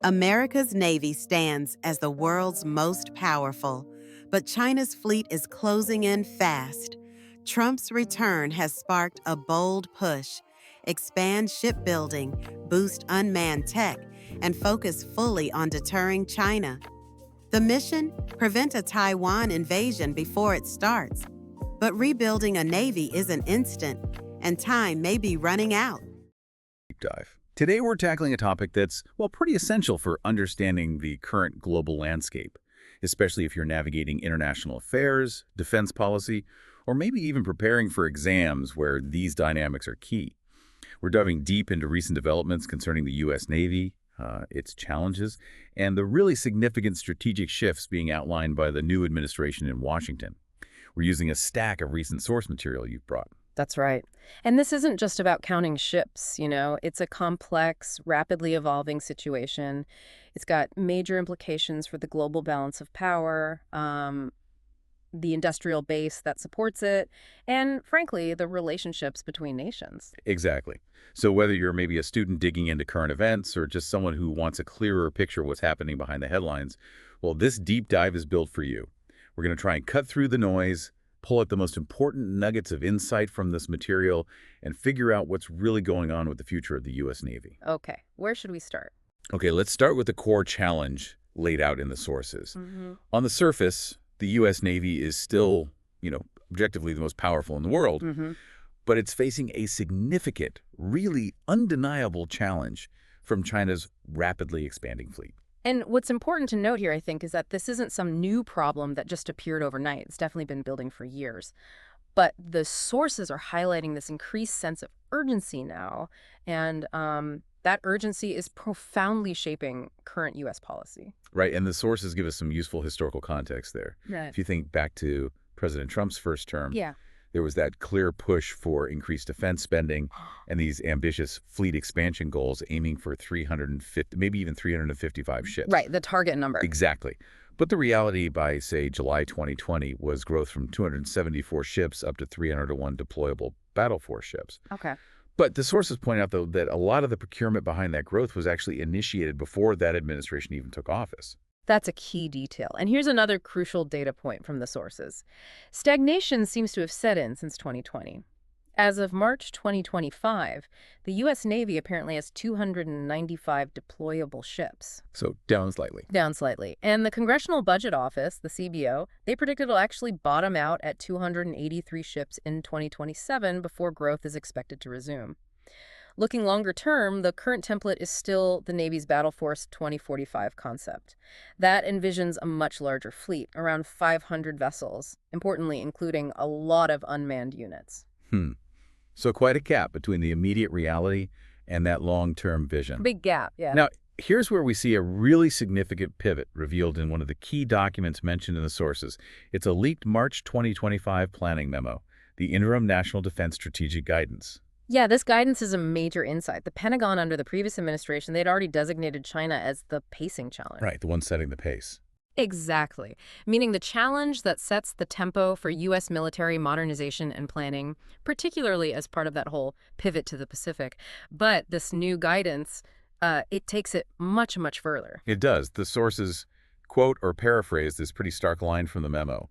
America's Navy stands as the world's most powerful, but China's fleet is closing in fast. Trump's return has sparked a bold push: expand shipbuilding, boost unmanned tech, and focus fully on deterring China. The mission? Prevent a Taiwan invasion before it starts. But rebuilding a navy isn't instant, and time may be running out. Deep dive. Today we're tackling a topic that's, well, pretty essential for understanding the current global landscape, especially if you're navigating international affairs, defense policy, or maybe even preparing for exams where these dynamics are key. We're diving deep into recent developments concerning the U.S. Navy, its challenges, and the really significant strategic shifts being outlined by the new administration in Washington. We're using a stack of recent source material you've brought. That's right. And this isn't just about counting ships, It's a complex, rapidly evolving situation. It's got major implications for the global balance of power, the industrial base that supports it, and, frankly, the relationships between nations. Exactly. So whether you're maybe a student digging into current events or just someone who wants a clearer picture of what's happening behind the headlines, well, this deep dive is built for you. We're going to try and cut through the noise, pull out the most important nuggets of insight from this material, and figure out what's really going on with the future of the U.S. Navy. Okay, where should we start? Okay, let's start with the core challenge laid out in the sources. On the surface, the U.S. Navy is still, objectively the most powerful in the world, but it's facing a significant, really undeniable challenge from China's rapidly expanding fleet. And what's important to note here, I think, is that this isn't some new problem that just appeared overnight. It's definitely been building for years. But the sources are highlighting this increased sense of urgency now, and that urgency is profoundly shaping current U.S. policy. Right, and the sources give us some useful historical context there. Right. If you think back to President Trump's first term, Yeah. there was that clear push for increased defense spending and these ambitious fleet expansion goals aiming for 350, maybe even 355 ships. Right, the target number. Exactly. But the reality by, say, July 2020 was growth from 274 ships up to 301 deployable battle force ships. Okay. But the sources point out, though, that a lot of the procurement behind that growth was actually initiated before that administration even took office. That's a key detail. And here's another crucial data point from the sources. Stagnation seems to have set in since 2020. As of March 2025, the U.S. Navy apparently has 295 deployable ships. So down slightly. Down slightly. And the Congressional Budget Office, the CBO, they predict it'll actually bottom out at 283 ships in 2027 before growth is expected to resume. Looking longer term, the current template is still the Navy's Battle Force 2045 concept. That envisions a much larger fleet, around 500 vessels, importantly including a lot of unmanned units. So quite a gap between the immediate reality and that long-term vision. Big gap, yeah. Now, here's where we see a really significant pivot revealed in one of the key documents mentioned in the sources. It's a leaked March 2025 planning memo, the Interim National Defense Strategic Guidance. Yeah, this guidance is a major insight. The Pentagon, under the previous administration, they'd already designated China as the pacing challenge. Right, the one setting the pace. Exactly. Meaning the challenge that sets the tempo for U.S. military modernization and planning, particularly as part of that whole pivot to the Pacific. But this new guidance, it takes it much, much further. It does. The sources quote or paraphrase this pretty stark line from the memo.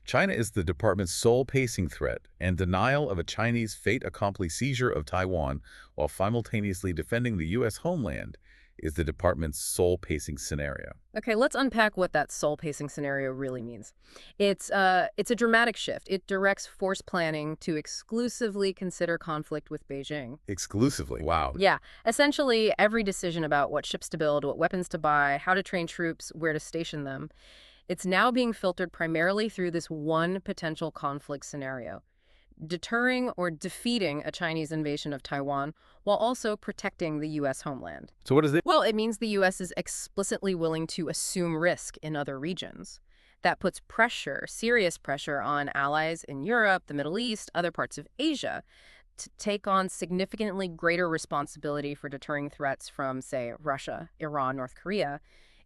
China is the department's sole pacing threat, and denial of a Chinese fait accompli seizure of Taiwan while simultaneously defending the U.S. homeland is the department's sole pacing scenario. Okay, let's unpack what that sole pacing scenario really means. It's a dramatic shift. It directs force planning to exclusively consider conflict with Beijing. Exclusively? Wow. Yeah. Essentially, every decision about what ships to build, what weapons to buy, how to train troops, where to station them, it's now being filtered primarily through this one potential conflict scenario: deterring or defeating a Chinese invasion of Taiwan while also protecting the U.S. homeland. So what is it? Well, it means the U.S. is explicitly willing to assume risk in other regions. That puts pressure, serious pressure, on allies in Europe, the Middle East, other parts of Asia, to take on significantly greater responsibility for deterring threats from, say, Russia, Iran, North Korea.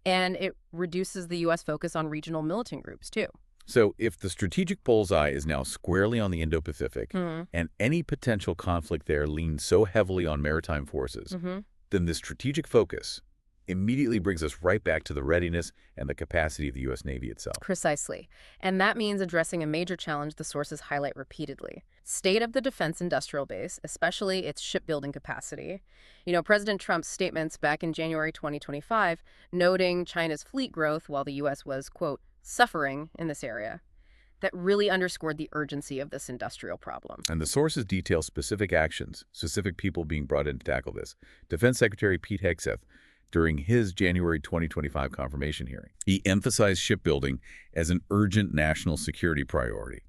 And it reduces the U.S. focus on regional militant groups, too. So if the strategic bullseye is now squarely on the Indo-Pacific, and any potential conflict there leans so heavily on maritime forces, then the strategic focus, immediately brings us right back to the readiness and the capacity of the U.S. Navy itself. Precisely. And that means addressing a major challenge the sources highlight repeatedly. State of the defense industrial base, especially its shipbuilding capacity. President Trump's statements back in January 2025, noting China's fleet growth while the U.S. was, quote, suffering in this area, that really underscored the urgency of this industrial problem. And the sources detail specific actions, specific people being brought in to tackle this. Defense Secretary Pete Hegseth, during his January 2025 confirmation hearing, he emphasized shipbuilding as an urgent national security priority.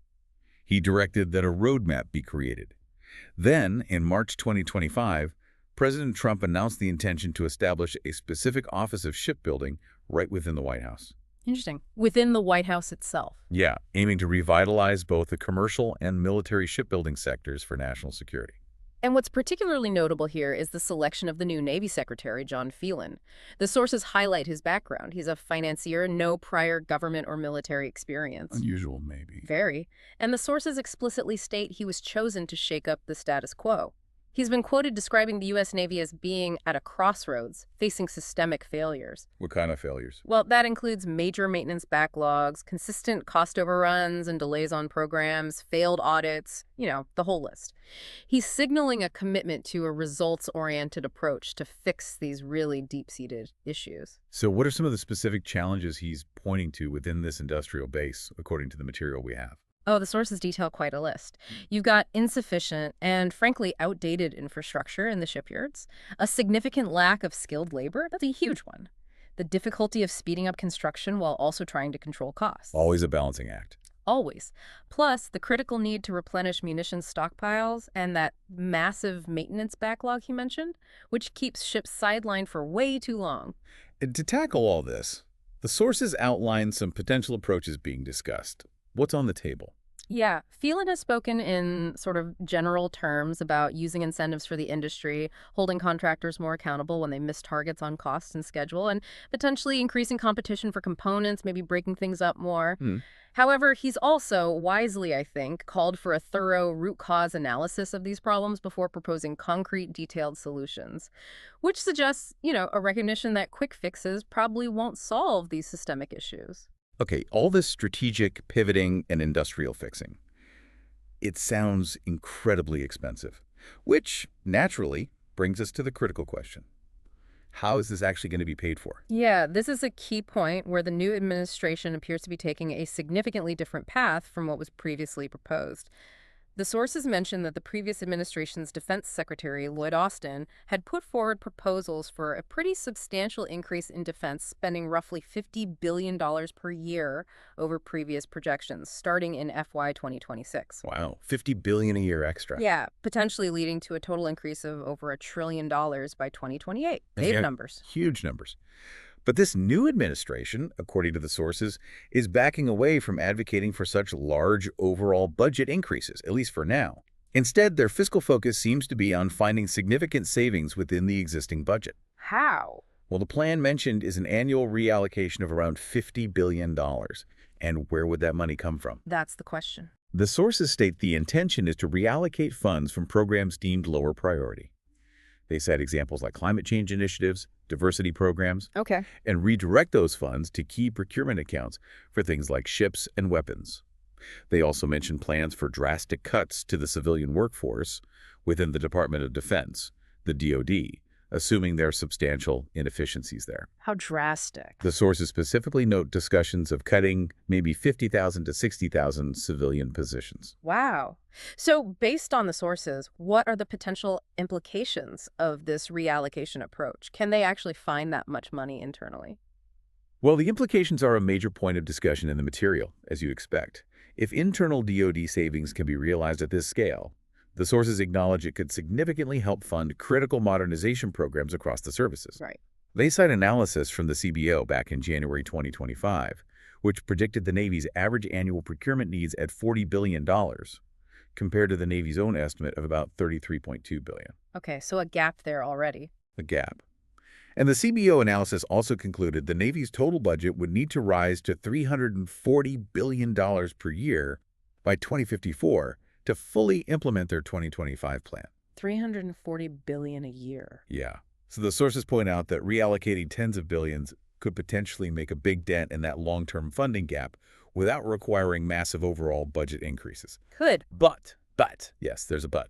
He directed that a roadmap be created. Then, in March 2025, President Trump announced the intention to establish a specific Office of Shipbuilding right within the White House. Interesting. Within the White House itself. Yeah, aiming to revitalize both the commercial and military shipbuilding sectors for national security. And what's particularly notable here is the selection of the new Navy Secretary, John Phelan. The sources highlight his background. He's a financier, no prior government or military experience. Unusual, maybe. Very. And the sources explicitly state he was chosen to shake up the status quo. He's been quoted describing the U.S. Navy as being at a crossroads, facing systemic failures. What kind of failures? Well, that includes major maintenance backlogs, consistent cost overruns and delays on programs, failed audits, the whole list. He's signaling a commitment to a results-oriented approach to fix these really deep-seated issues. So what are some of the specific challenges he's pointing to within this industrial base, according to the material we have? Oh, the sources detail quite a list. You've got insufficient and, frankly, outdated infrastructure in the shipyards, a significant lack of skilled labor, that's a huge one, the difficulty of speeding up construction while also trying to control costs. Always a balancing act. Always. Plus, the critical need to replenish munitions stockpiles and that massive maintenance backlog he mentioned, which keeps ships sidelined for way too long. And to tackle all this, the sources outline some potential approaches being discussed. What's on the table? Yeah, Phelan has spoken in sort of general terms about using incentives for the industry, holding contractors more accountable when they miss targets on cost and schedule, and potentially increasing competition for components, maybe breaking things up more. However, he's also, wisely, I think, called for a thorough root cause analysis of these problems before proposing concrete, detailed solutions, which suggests, a recognition that quick fixes probably won't solve these systemic issues. Okay, all this strategic pivoting and industrial fixing, it sounds incredibly expensive, which naturally brings us to the critical question. How is this actually going to be paid for? Yeah, this is a key point where the new administration appears to be taking a significantly different path from what was previously proposed. The sources mention that the previous administration's Defense Secretary, Lloyd Austin, had put forward proposals for a pretty substantial increase in defense spending, roughly $50 billion per year over previous projections, starting in FY 2026. Wow, $50 billion a year extra. Yeah, potentially leading to a total increase of over $1 trillion by 2028. Big numbers. Huge numbers. But this new administration, according to the sources, is backing away from advocating for such large overall budget increases, at least for now. Instead, their fiscal focus seems to be on finding significant savings within the existing budget. How? Well, the plan mentioned is an annual reallocation of around $50 billion. And where would that money come from? That's the question. The sources state the intention is to reallocate funds from programs deemed lower priority. They cite examples like climate change initiatives, diversity programs, and redirect those funds to key procurement accounts for things like ships and weapons. They also mention plans for drastic cuts to the civilian workforce within the Department of Defense, the DoD, assuming there are substantial inefficiencies there. How drastic? The sources specifically note discussions of cutting maybe 50,000 to 60,000 civilian positions. Wow. So based on the sources, what are the potential implications of this reallocation approach? Can they actually find that much money internally? Well, the implications are a major point of discussion in the material, as you expect. If internal DoD savings can be realized at this scale, the sources acknowledge it could significantly help fund critical modernization programs across the services. Right. They cite analysis from the CBO back in January 2025, which predicted the Navy's average annual procurement needs at $40 billion, compared to the Navy's own estimate of about $33.2 billion. Okay, so a gap there already. A gap. And the CBO analysis also concluded the Navy's total budget would need to rise to $340 billion per year by 2054 to fully implement their 2025 plan. $340 billion a year. Yeah. So the sources point out that reallocating tens of billions could potentially make a big dent in that long-term funding gap without requiring massive overall budget increases. Could. But, yes, there's a but.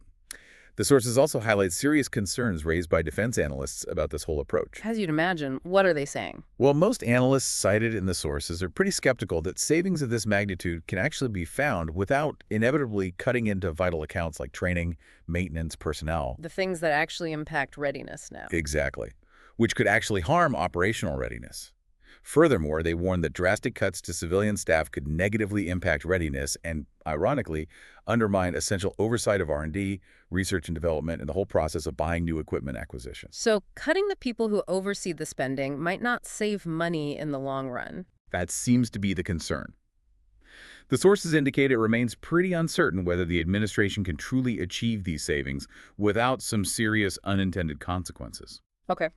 The sources also highlight serious concerns raised by defense analysts about this whole approach. As you'd imagine, what are they saying? Well, most analysts cited in the sources are pretty skeptical that savings of this magnitude can actually be found without inevitably cutting into vital accounts like training, maintenance, personnel. The things that actually impact readiness now. Exactly, which could actually harm operational readiness. Furthermore, they warned that drastic cuts to civilian staff could negatively impact readiness and, ironically, undermine essential oversight of R&D, research and development, and the whole process of buying new equipment acquisitions. So cutting the people who oversee the spending might not save money in the long run. That seems to be the concern. The sources indicate it remains pretty uncertain whether the administration can truly achieve these savings without some serious unintended consequences. Okay.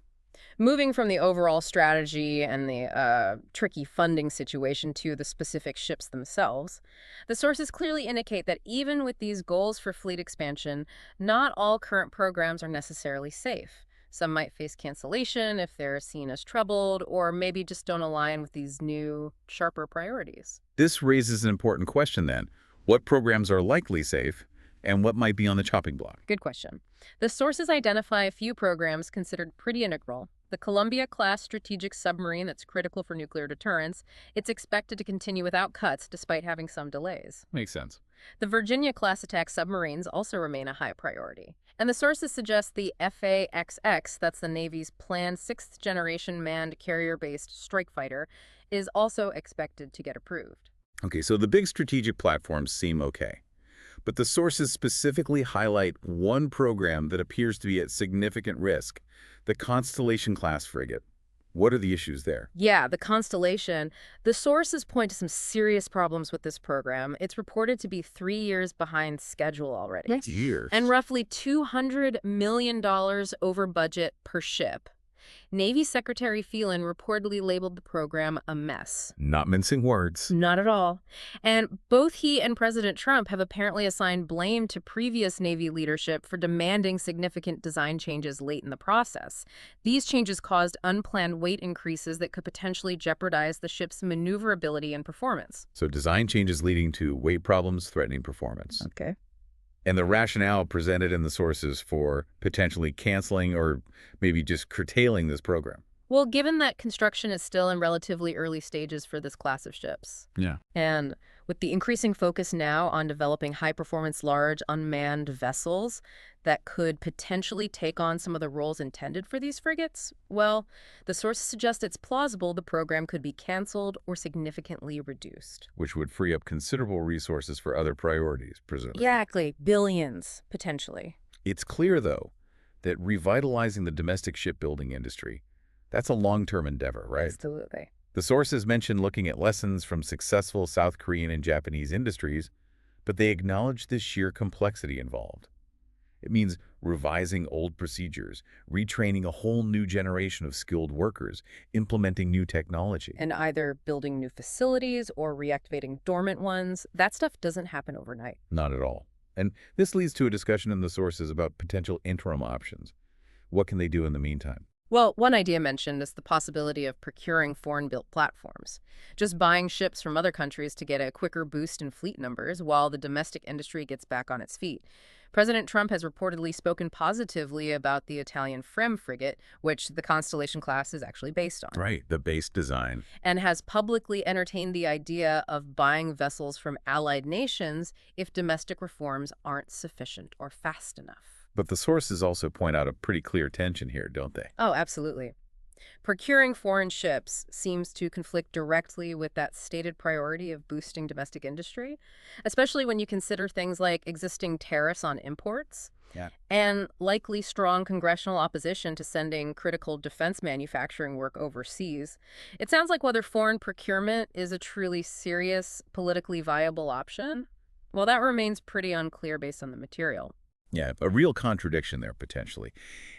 Moving from the overall strategy and the tricky funding situation to the specific ships themselves, the sources clearly indicate that even with these goals for fleet expansion, not all current programs are necessarily safe. Some might face cancellation if they're seen as troubled, or maybe just don't align with these new, sharper priorities. This raises an important question then. What programs are likely safe, and what might be on the chopping block? Good question. The sources identify a few programs considered pretty integral. The Columbia-class strategic submarine that's critical for nuclear deterrence, it's expected to continue without cuts despite having some delays. Makes sense. The Virginia-class attack submarines also remain a high priority. And the sources suggest the FAXX, that's the Navy's planned sixth-generation manned carrier-based strike fighter, is also expected to get approved. Okay, so the big strategic platforms seem okay. But the sources specifically highlight one program that appears to be at significant risk, the Constellation-class frigate. What are the issues there? Yeah, the Constellation. The sources point to some serious problems with this program. It's reported to be 3 years behind schedule already. Years. And roughly $200 million over budget per ship. Navy Secretary Phelan reportedly labeled the program a mess. Not mincing words. Not at all. And both he and President Trump have apparently assigned blame to previous Navy leadership for demanding significant design changes late in the process. These changes caused unplanned weight increases that could potentially jeopardize the ship's maneuverability and performance. So design changes leading to weight problems threatening performance. Okay. And the rationale presented in the sources for potentially canceling or maybe just curtailing this program. Well, given that construction is still in relatively early stages for this class of ships. Yeah. And with the increasing focus now on developing high-performance, large, unmanned vessels that could potentially take on some of the roles intended for these frigates, well, the sources suggest it's plausible the program could be canceled or significantly reduced. Which would free up considerable resources for other priorities, presumably. Exactly. Billions, potentially. It's clear, though, that revitalizing the domestic shipbuilding industry, that's a long-term endeavor, right? Absolutely. The sources mention looking at lessons from successful South Korean and Japanese industries, but they acknowledge the sheer complexity involved. It means revising old procedures, retraining a whole new generation of skilled workers, implementing new technology. And either building new facilities or reactivating dormant ones, that stuff doesn't happen overnight. Not at all. And this leads to a discussion in the sources about potential interim options. What can they do in the meantime? Well, one idea mentioned is the possibility of procuring foreign-built platforms, just buying ships from other countries to get a quicker boost in fleet numbers while the domestic industry gets back on its feet. President Trump has reportedly spoken positively about the Italian Frem frigate, which the Constellation class is actually based on. Right, the base design. And has publicly entertained the idea of buying vessels from allied nations if domestic reforms aren't sufficient or fast enough. But the sources also point out a pretty clear tension here, don't they? Oh, absolutely. Procuring foreign ships seems to conflict directly with that stated priority of boosting domestic industry, especially when you consider things like existing tariffs on imports and likely strong congressional opposition to sending critical defense manufacturing work overseas. It sounds like whether foreign procurement is a truly serious, politically viable option, well, that remains pretty unclear based on the material. Yeah, a real contradiction there, potentially.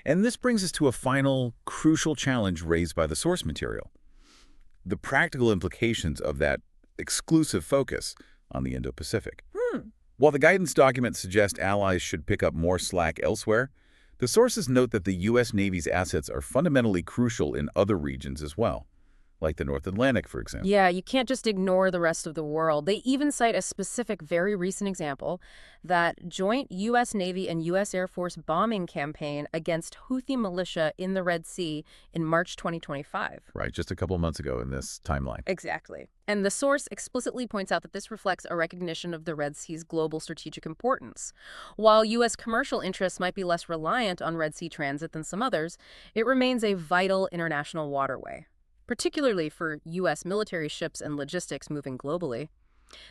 And this brings us to a final, crucial challenge raised by the source material. The practical implications of that exclusive focus on the Indo-Pacific. While the guidance documents suggest allies should pick up more slack elsewhere, The sources note that the U.S. Navy's assets are fundamentally crucial in other regions as well, like the North Atlantic, for example. Yeah, you can't just ignore the rest of the world. They even cite a specific, very recent example, that joint U.S. Navy and U.S. Air Force bombing campaign against Houthi militia in the Red Sea in March 2025. Right, just a couple of months ago in this timeline. Exactly. And the source explicitly points out that this reflects a recognition of the Red Sea's global strategic importance. While U.S. commercial interests might be less reliant on Red Sea transit than some others, it remains a vital international waterway, particularly for U.S. military ships and logistics moving globally.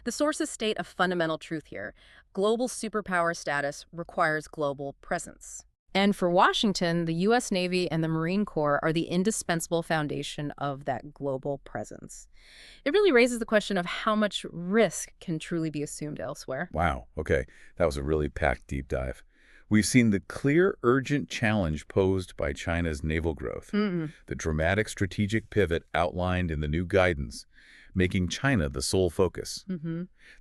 The sources state a fundamental truth here. Global superpower status requires global presence. And for Washington, the U.S. Navy and the Marine Corps are the indispensable foundation of that global presence. It really raises the question of how much risk can truly be assumed elsewhere. Wow, okay. That was a really packed deep dive. We've seen the clear, urgent challenge posed by China's naval growth, the dramatic strategic pivot outlined in the new guidance, making China the sole focus,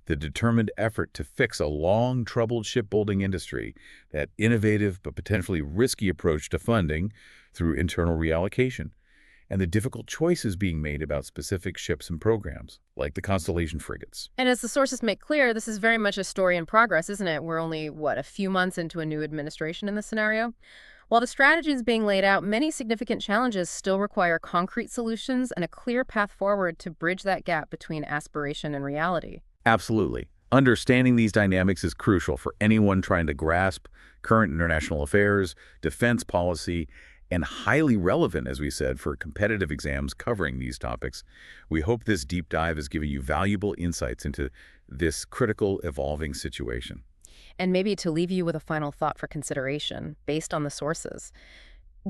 the determined effort to fix a long-troubled shipbuilding industry, that innovative but potentially risky approach to funding through internal reallocation, and the difficult choices being made about specific ships and programs, like the Constellation frigates. And as the sources make clear, this is very much a story in progress, isn't it? We're only, a few months into a new administration in this scenario? While the strategy is being laid out, many significant challenges still require concrete solutions and a clear path forward to bridge that gap between aspiration and reality. Absolutely. Understanding these dynamics is crucial for anyone trying to grasp current international affairs, defense policy, and highly relevant, as we said, for competitive exams covering these topics. We hope this deep dive has given you valuable insights into this critical, evolving situation. And maybe to leave you with a final thought for consideration, based on the sources.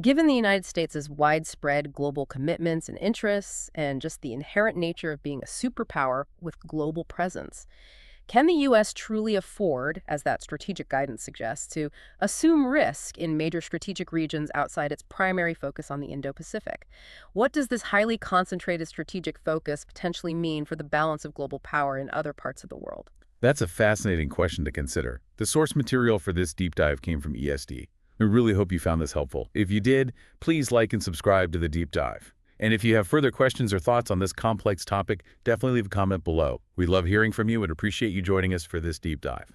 Given the United States' widespread global commitments and interests, and just the inherent nature of being a superpower with global presence, can the U.S. truly afford, as that strategic guidance suggests, to assume risk in major strategic regions outside its primary focus on the Indo-Pacific? What does this highly concentrated strategic focus potentially mean for the balance of global power in other parts of the world? That's a fascinating question to consider. The source material for this deep dive came from ESD. We really hope you found this helpful. If you did, please like and subscribe to the deep dive. And if you have further questions or thoughts on this complex topic, definitely leave a comment below. We love hearing from you and appreciate you joining us for this deep dive.